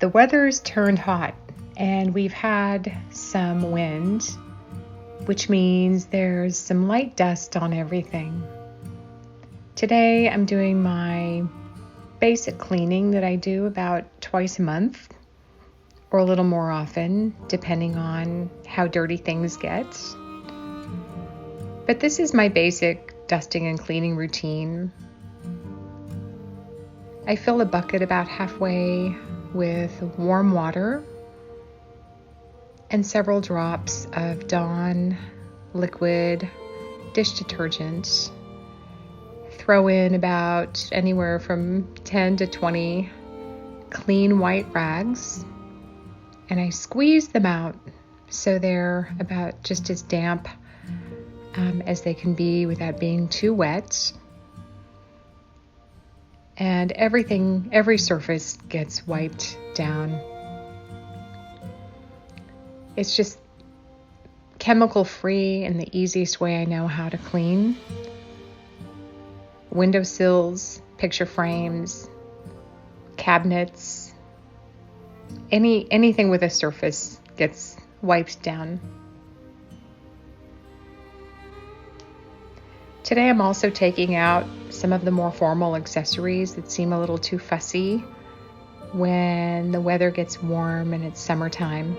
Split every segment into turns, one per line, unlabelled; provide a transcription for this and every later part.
The weather's turned hot and we've had some wind, which means there's some light dust on everything. Today I'm doing my basic cleaning that I do about twice a month or a little more often, depending on how dirty things get. But this is my basic dusting and cleaning routine. I fill a bucket about halfway with warm water and several drops of Dawn liquid dish detergent. Throw in about anywhere from 10 to 20 clean white rags, and I squeeze them out so they're about just as damp as they can be without being too wet. And every surface gets wiped down. It's just chemical free and the easiest way I know how to clean. Windowsills, picture frames, cabinets, anything with a surface gets wiped down. Today I'm also taking out some of the more formal accessories that seem a little too fussy when the weather gets warm and it's summertime.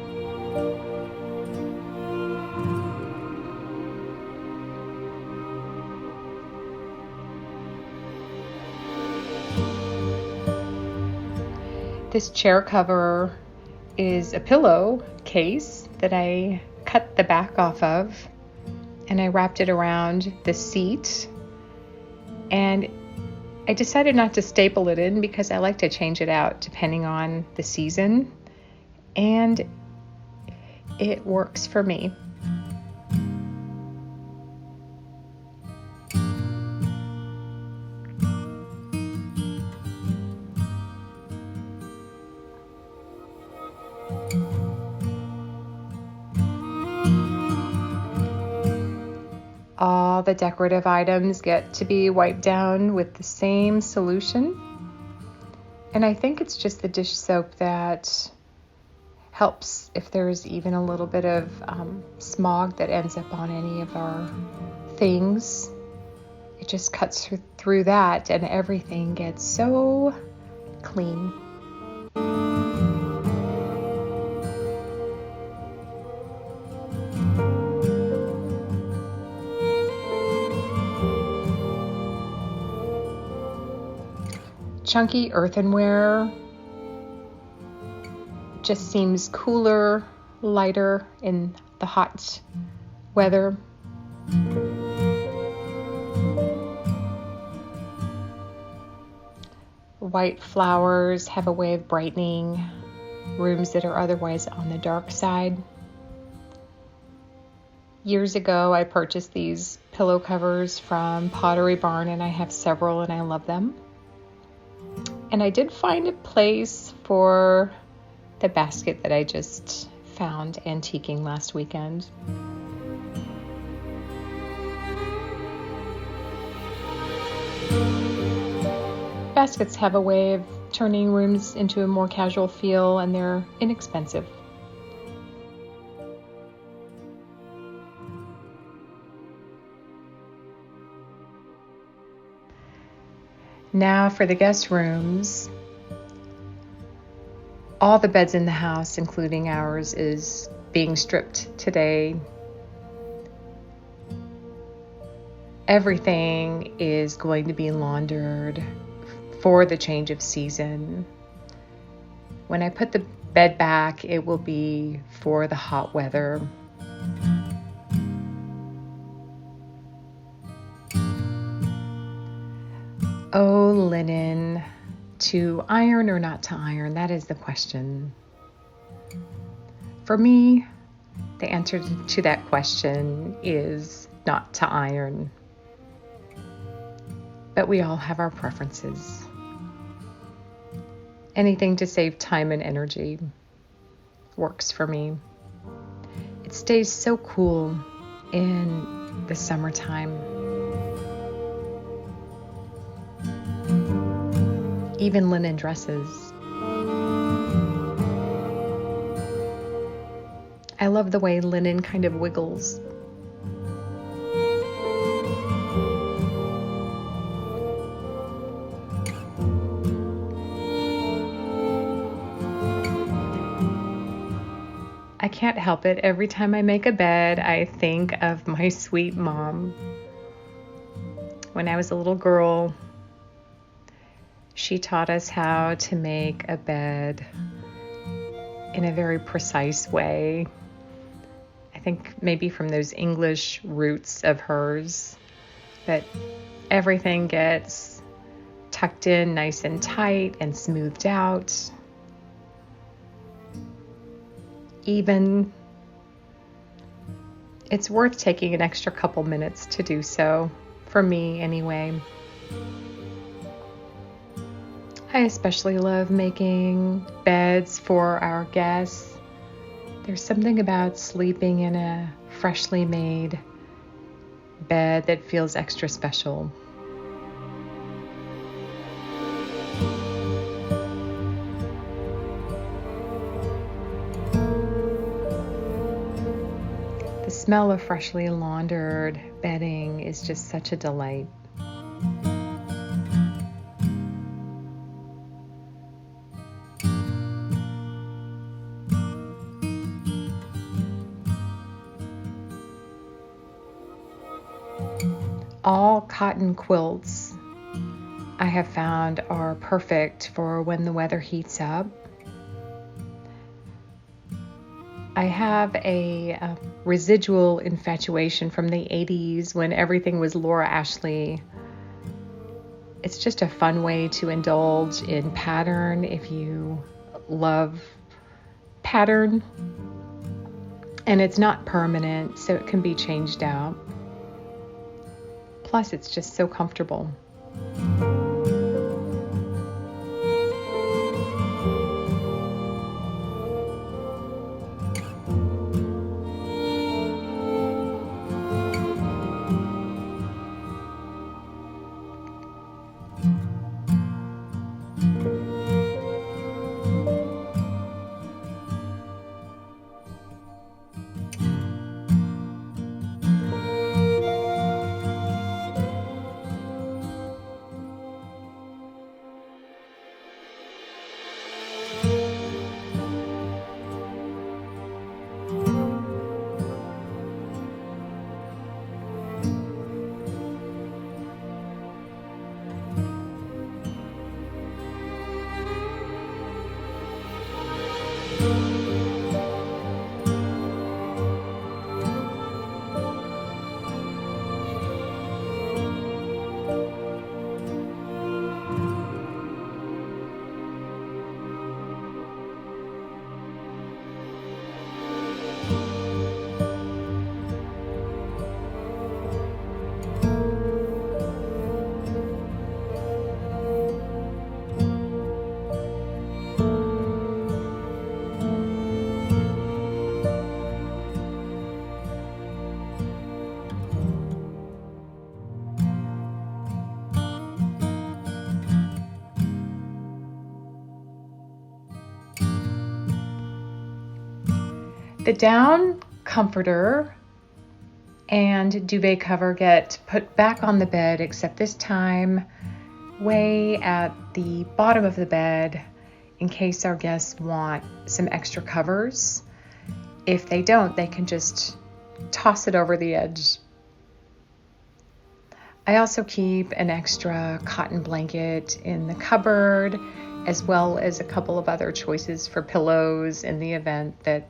This chair cover is a pillow case that I cut the back off of, and I wrapped it around the seat, and I decided not to staple it in because I like to change it out depending on the season, and it works for me. All the decorative items get to be wiped down with the same solution. And I think it's just the dish soap that helps if there's even a little bit of smog that ends up on any of our things. It just cuts through that and everything gets so clean. Chunky earthenware just seems cooler, lighter in the hot weather. White flowers have a way of brightening rooms that are otherwise on the dark side. Years ago, I purchased these pillow covers from Pottery Barn, and I have several and I love them. And I did find a place for the basket that I just found antiquing last weekend. Baskets have a way of turning rooms into a more casual feel, and they're inexpensive. Now for the guest rooms. All the beds in the house, including ours, is being stripped today. Everything is going to be laundered for the change of season. When I put the bed back, it will be for the hot weather. Oh, linen, to iron or not to iron? That is the question. For me, the answer to that question is not to iron. But we all have our preferences. Anything to save time and energy works for me. It stays so cool in the summertime. Even linen dresses. love the way linen kind of wiggles. I can't help it. Every time I make a bed, I think of my sweet mom. When I was a little girl, she taught us how to make a bed in a very precise way. I think maybe from those English roots of hers, that everything gets tucked in nice and tight and smoothed out. Even, it's worth taking an extra couple minutes to do so, for me anyway. I especially love making beds for our guests. There's something about sleeping in a freshly made bed that feels extra special. The smell of freshly laundered bedding is just such a delight. All cotton quilts I have found are perfect for when the weather heats up. I have a residual infatuation from the 80s when everything was Laura Ashley. It's just a fun way to indulge in pattern if you love pattern. And it's not permanent, so it can be changed out. Plus, it's just so comfortable. The down comforter and duvet cover get put back on the bed, except this time way at the bottom of the bed in case our guests want some extra covers. If they don't, they can just toss it over the edge. I also keep an extra cotton blanket in the cupboard, as well as a couple of other choices for pillows in the event that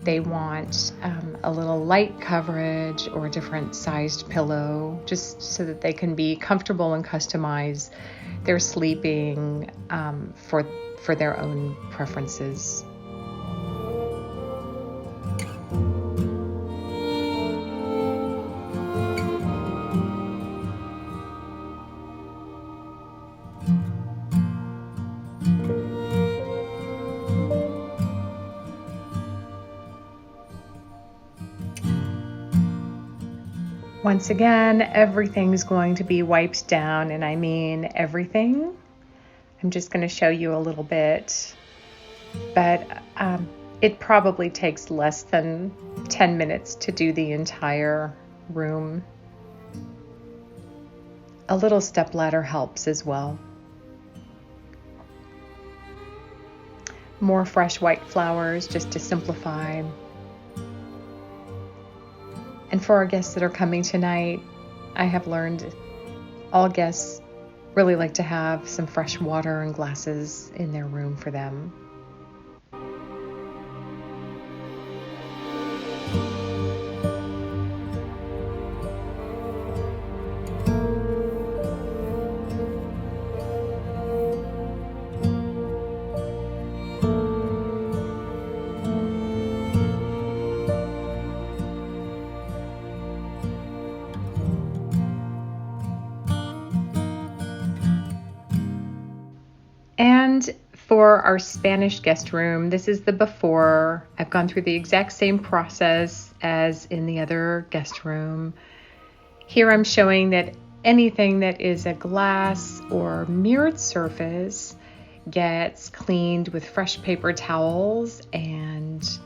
they want a little light coverage or a different sized pillow, just so that they can be comfortable and customize their sleeping for their own preferences. Once again, everything's going to be wiped down, and I mean everything. I'm just going to show you a little bit. But It probably takes less than 10 minutes to do the entire room. A little stepladder helps as well. More fresh white flowers just to simplify. And for our guests that are coming tonight, I have learned all guests really like to have some fresh water and glasses in their room for them. And for our Spanish guest room, this is the before. I've gone through the exact same process as in the other guest room. Here I'm showing that anything that is a glass or mirrored surface gets cleaned with fresh paper towels and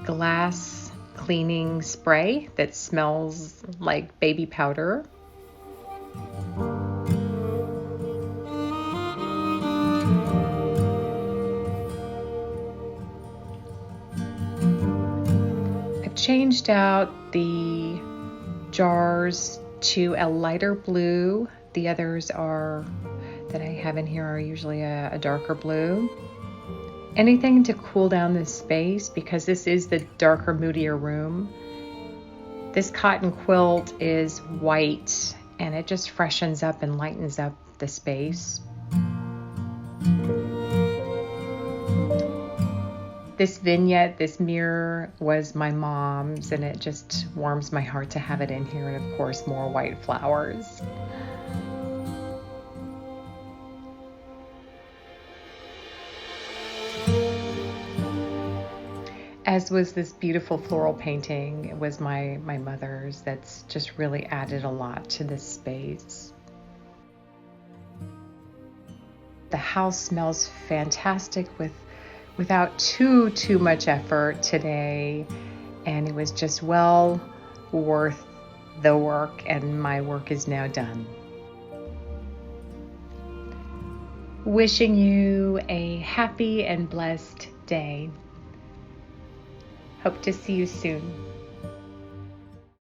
glass cleaning spray that smells like baby powder. Changed out the jars to a lighter blue. The others that I have in here are usually a darker blue. Anything to cool down this space because this is the darker, moodier room. This cotton quilt is white and it just freshens up and lightens up the space. This vignette, this mirror was my mom's, and it just warms my heart to have it in here, and of course more white flowers. As was this beautiful floral painting. It was my mother's. That's just really added a lot to this space. The house smells fantastic without too much effort today, and it was just well worth the work, and my work is now done. Wishing you a happy and blessed day. Hope to see you soon.